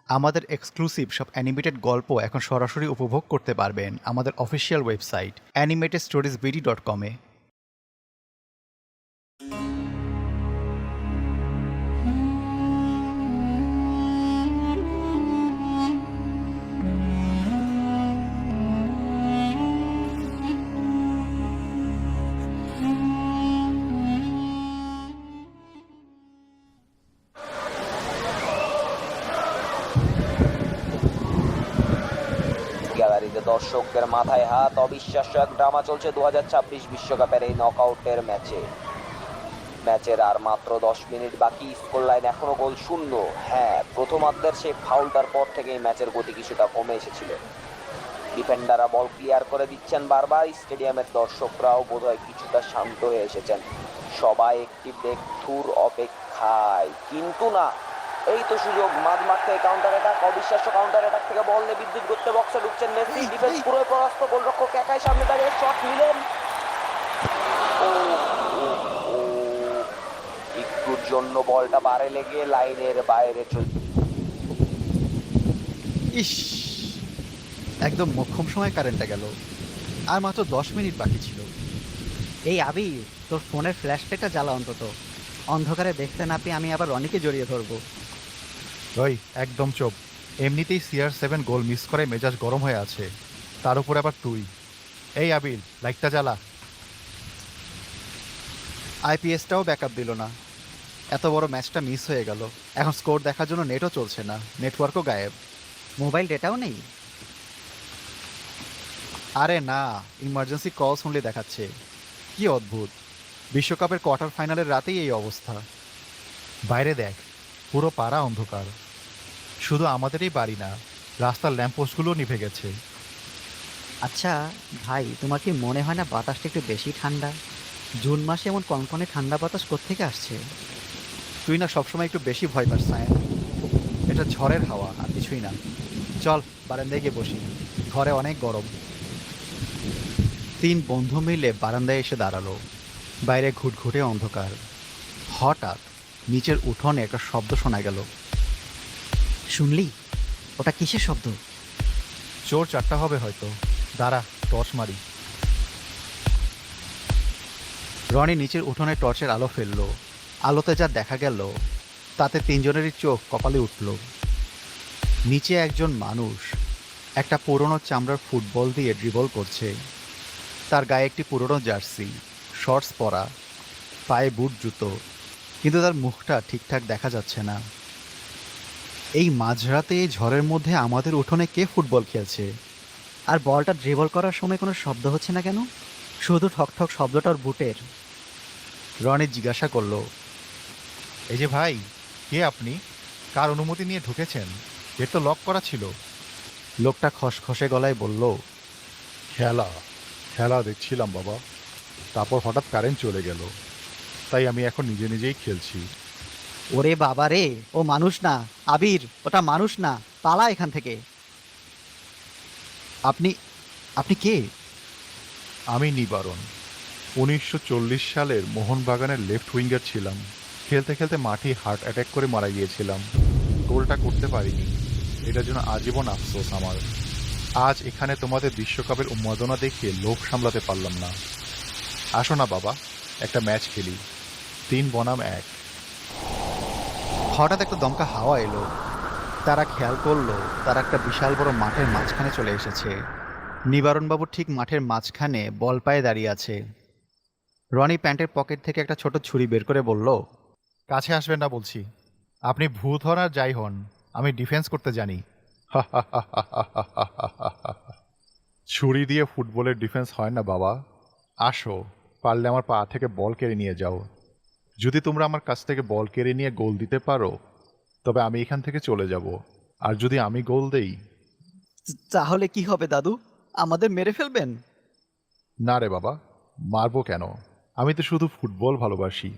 আমাদের এক্সক্লুসিভ সব অ্যানিমেটেড গল্প এখন সরাসরি উপভোগ করতে পারবেন আমাদের অফিসিয়াল ওয়েবসাইট animatedstoriesbd.com-এ। গ্যালারিতে দর্শকদের মাথায় হাত। অবিশ্বাস্য এক ড্রামা চলছে 2026 বিশ্বকাপের এই নকআউটের ম্যাচের আর মাত্র 10 মিনিট বাকি। স্কোর লাইন এখনো গোল শূন্য। হ্যাঁ, প্রথমার্ধের সেই ফাউলটার পর থেকেই ম্যাচের গতি কিছুটা কমে এসেছিল। ডিফেন্ডাররা বল ক্লিয়ার করে দিচ্ছেন বারবার। স্টেডিয়ামের দর্শকরাও বোধহয় কিছুটা শান্ত হয়ে এসেছেন। সবাই একটি ব্রেকথ্রুর অপেক্ষায়, কিন্তু না। এই তো সুযোগ। মাঝমাঠ থেকে কাউন্টার অ্যাটাক। অবিশ্বাস্য কাউন্টার অ্যাটাক থেকে বল নিয়ে বিদ্যুৎ গতিতে বক্সে ঢুকছেন মেসি। ডিফেন্স পুরোই পরাস্ত। গোলরক্ষক একাই সামনে দাঁড়িয়ে শট নিলেন। একটুর জন্য বলটা বারে লেগে লাইনের বাইরে চলে। ইস, একদম মোক্ষম সময় কারেন্টটা গেল। আর মাত্র 10 মিনিট বাকি ছিল। এই আবির, তোর ফোনের ফ্ল্যাশ লাইটটা জ্বালা অন্তত। অন্ধকারে দেখতে না পেয়ে আমি আবার রনিকে জড়িয়ে ধরবো। ওই একদম চোপ। এমনিতেই CR7 গোল মিস করে মেজাজ গরম হয়ে আছে, তার উপর আবার তুই। এই আবির, লাইটটা জ্বালা। আইপিএসটাও ব্যাকআপ দিল না। এত বড় ম্যাচটা মিস হয়ে গেল। এখন স্কোর দেখার জন্য নেটও চলছে না, নেটওয়ার্কও গায়েব। মোবাইল ডেটাও নেই। আরে না, ইমার্জেন্সি কল শুনলে দেখাচ্ছে। কি অদ্ভুত! বিশ্বকাপের কোয়ার্টার ফাইনালের রাতেই এই অবস্থা। বাইরে দেখ, পুরো পাড়া অন্ধকার। শুধু আমাদেরই বাড়ি না, রাস্তার ল্যাম্পপোস্টগুলো নিভে গেছে। আচ্ছা ভাই, তোমার কি মনে হয় না বাতাসটা একটু বেশি ঠান্ডা? জুন মাসে এমন কনকনে ঠান্ডা বাতাস কোত্থেকে আসছে? তুই না সবসময় একটু বেশি ভয় পাস সায়েন। এটা ঝড়ের হাওয়া, আর কিছুই না। চল বারান্দায় গিয়ে বসি, ঘরে অনেক গরম। 3 বন্ধু মিলে বারান্দায় এসে দাঁড়ালো। বাইরে ঘুটঘুটে অন্ধকার। হঠাৎ নিচের উঠোনে একটা শব্দ শোনা গেল। শুনলি? ওটা কিসের শব্দ? চোর চারটা হবে হয়তো। দাঁড়া, টর্চ মারি। রনি নিচের উঠোনে টর্চের আলো ফেললো। আলোতে যা দেখা গেল তাতে 3 জনেরই চোখ কপালে উঠল। নিচে একজন মানুষ একটা পুরনো চামড়ার ফুটবল দিয়ে ড্রিবল করছে। তার গায়ে একটি পুরনো জার্সি, শর্টস পরা, পায়ে বুট জুতো, কিন্তু তার মুখটা ঠিকঠাক দেখা যাচ্ছে না। এই মাঝরাতে এই ঝড়ের মধ্যে আমাদের উঠোনে কে ফুটবল খেলছে? আর বলটা ড্রিবল করার সময় কোনো শব্দ হচ্ছে না কেন? শুধু ঠকঠক শব্দটার বুটের। রনি জিজ্ঞাসা করলো, এই যে ভাই, কে আপনি? কার অনুমতি নিয়ে ঢুকেছেন? গেট তো লক করা ছিল। লোকটা খসখসে গলায় বলল, খেলা খেলা দেখছিলাম বাবা, তারপর হঠাৎ কারেন্ট চলে গেল, তাই আমি এখন নিজে নিজেই খেলছি। ওরে বাবা রে, ও মানুষ না আবির, ওটা মানুষ না। পালা এখান থেকে। আপনি আপনি কে? আমি নিবারণ, 1940 সালের মোহনবাগানের লেফট উইঙ্গার ছিলাম। খেলতে খেলতে মাঠে হার্ট অ্যাটাক করে মারা গিয়েছিলাম। গোলটা করতে পারিনি, এটার জন্য আজীবন আফসোস আমার। আজ এখানে তোমাদের বিশ্বকাপের উন্মাদনা দেখে লোভ সামলাতে পারলাম না। আসো না বাবা, একটা ম্যাচ খেলি। 3 বনাম 1। হঠাৎ একটা দমকা হাওয়া এলো। তারা খেয়াল করলো তারা একটা বিশাল বড় মাঠের মাঝখানে চলে এসেছে। নিবারণবাবু ঠিক মাঠের মাঝখানে বল পায়ে দাঁড়িয়ে আছে। রনি প্যান্টের পকেট থেকে একটা ছোট ছুরি বের করে বলল, কাছে আসবেন না বলছি। আপনি ভূত হন আর যাই হন, আমি ডিফেন্স করতে জানি। ছুরি দিয়ে ফুটবলের ডিফেন্স হয় না বাবা। আসো, পারলে আমার পা থেকে বল কেড়ে নিয়ে যাও। যদি তোমরা আমার কাছ থেকে বল কেড়ে নিয়ে গোল দিতে পারো তবে আমি এখান থেকে চলে যাব। আর যদি আমি গোল দেই? তাহলে কি হবে দাদু? আমাদের মেরে ফেলবেন? না রে বাবা, মারবো কেন? আমি তো শুধু ফুটবল ভালোবাসি।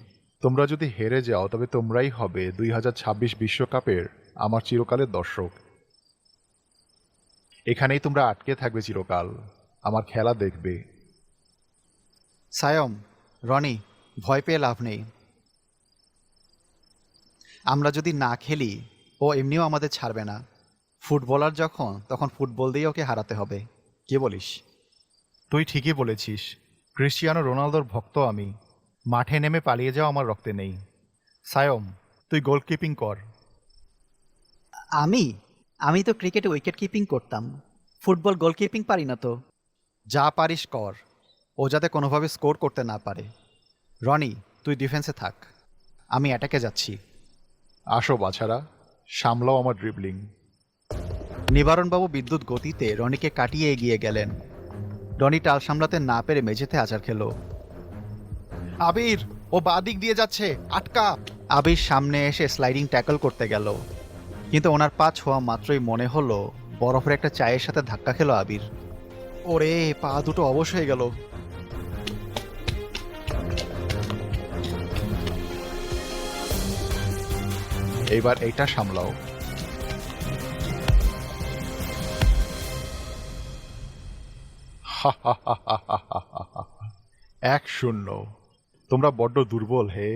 তোমরা যদি হেরে যাও তবে তোমরাই হবে 2026 বিশ্বকাপের আমার চিরকালের দর্শক। এখানেই তোমরা আটকে থাকবে চিরকাল, আমার খেলা দেখবে। সায়ম, রনি, ভয় পেয়ে লাভ নেই। আমরা যদি না খেলি ও এমনিও আমাদের ছাড়বে না। ফুটবলার যখন, তখন ফুটবল দিয়ে ওকে হারাতে হবে। কি বলিস? তুই ঠিকই বলেছিস। ক্রিশ্চিয়ানো রোনালদোর ভক্ত আমি। মাঠে নেমে পালিয়ে যাওয়া আমার রক্তে নেই। সায়ম, তুই গোলকিপিং কর। আমি আমি তো ক্রিকেটে উইকেট কিপিং করতাম, ফুটবল গোলকিপিং পারি না তো। যা পারিস কর, ও যাতে কোনোভাবে স্কোর করতে না পারে। রনি, তুই ডিফেন্সে থাক, আমি অ্যাটাকে যাচ্ছি। আসো বাছারা, সামলাও আমার ড্রিবলিং। নিবারণবাবু বিদ্যুৎ গতিতে রনিকে কাটিয়ে এগিয়ে গেলেন। রনি টাল সামলাতে না পেরে মেঝেতে আছাড় খেল। আবির, ও বাঁ দিক দিয়ে যাচ্ছে, আটকা। আবির সামনে এসে স্লাইডিং ট্যাকল করতে গেল, কিন্তু ওনার পা ছোঁয়া মাত্রই মনে হলো বরফের একটা চায়ের সাথে ধাক্কা খেলো আবির। ওরে, পা দুটো অবশ হয়ে গেল। এইবার এইটা সামলাও। এক শূন্য। তোমরা বড্ড দুর্বল হে।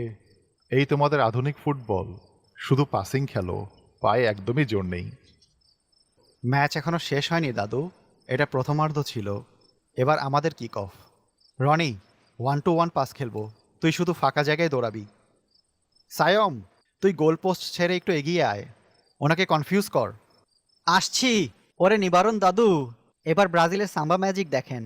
এই তোমাদের আধুনিক ফুটবল, শুধু পাসিং খেলো, পায়ে একদমই জোর নেই। ম্যাচ এখনো শেষ হয়নি দাদু, এটা প্রথমার্ধ ছিল। এবার আমাদের kick off. Roni, 1-to-1 pass খেলবো, তুই শুধু ফাঁকা জায়গায় দৌড়াবি। সায়ম, তুই গোল পোস্ট ছেড়ে একটু এগিয়ে আয়, ওনাকে কনফিউজ কর। আসছি। ওরে নিবারণ দাদু, এবার ব্রাজিলের সাম্বা ম্যাজিক দেখেন।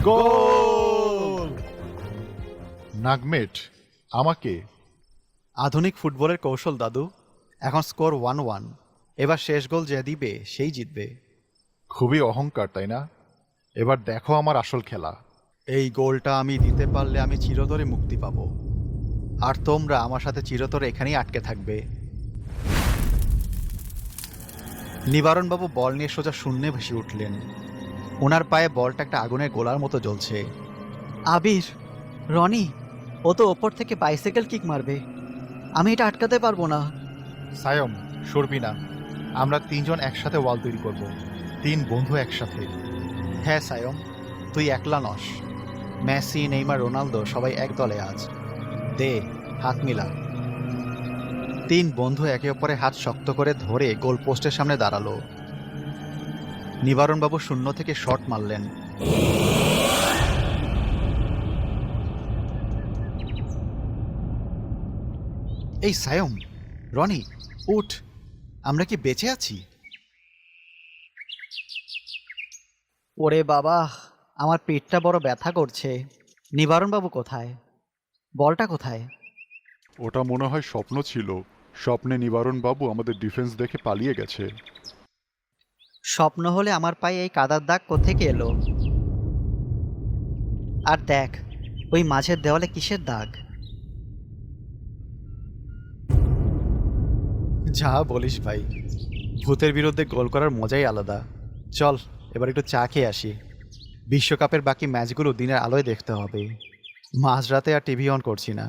গোল! নাগমেট, আমাকে? আধুনিক ফুটবলের কৌশল দাদু। এখন স্কোর 1-1, এবার শেষ গোল যে দিবে সেই জিতবে। খুবই অহংকার, তাই না? এবার দেখো আমার আসল খেলা। এই গোলটা আমি দিতে পারলে আমি চিরতরে মুক্তি পাবো, আর তোমরা আমার সাথে চিরতরে এখানেই আটকে থাকবে। নিবারণবাবু বল নিয়ে সোজা শূন্যে ভেসে উঠলেন। ওনার পায়ে বলটা একটা আগুনের গোলার মতো জ্বলছে। আবির, রনি, ও তো ওপর থেকে বাইসাইকেল কিক মারবে, আমি এটা আটকাতে পারবো না। সায়ম, সরবি না। আমরা তিনজন একসাথে ওয়াল তৈরি করব। 3 বন্ধু একসাথে। হ্যাঁ সায়ম, তুই একলা নস। মেসি, নেইমার, রোনালদো সবাই এক দলে আজ। দে, হাত মিলা। 3 বন্ধু একে অপরের হাত শক্ত করে ধরে গোল পোস্টের সামনে দাঁড়ালো। নিবারণবাবু শূন্য থেকে শট মারলেন। এই সায়ম, রনি, উঠ, আমরা কি বেঁচে আছি? ওরে বাবা, আমার পেটটা বড় ব্যথা করছে। নিবারণবাবু কোথায়? বলটা কোথায়? ওটা মনে হয় স্বপ্ন ছিল। স্বপ্নে নিবারণ বাবু আমাদের ডিফেন্স দেখে পালিয়ে গেছে। স্বপ্ন হলে আমার পায়ে এই কাদার দাগ কোত্থেকে এলো? আর দেখ, ওই মাঝের দেওয়ালে কিসের দাগ? যা বলিস ভাই, ভূতের বিরুদ্ধে গোল করার মজাই আলাদা। চল এবার একটু চা খেয়ে আসি। বিশ্বকাপের বাকি ম্যাচগুলো দিনের আলোয় দেখতে হবে, মাঝরাতে আর টিভি অন করছি না।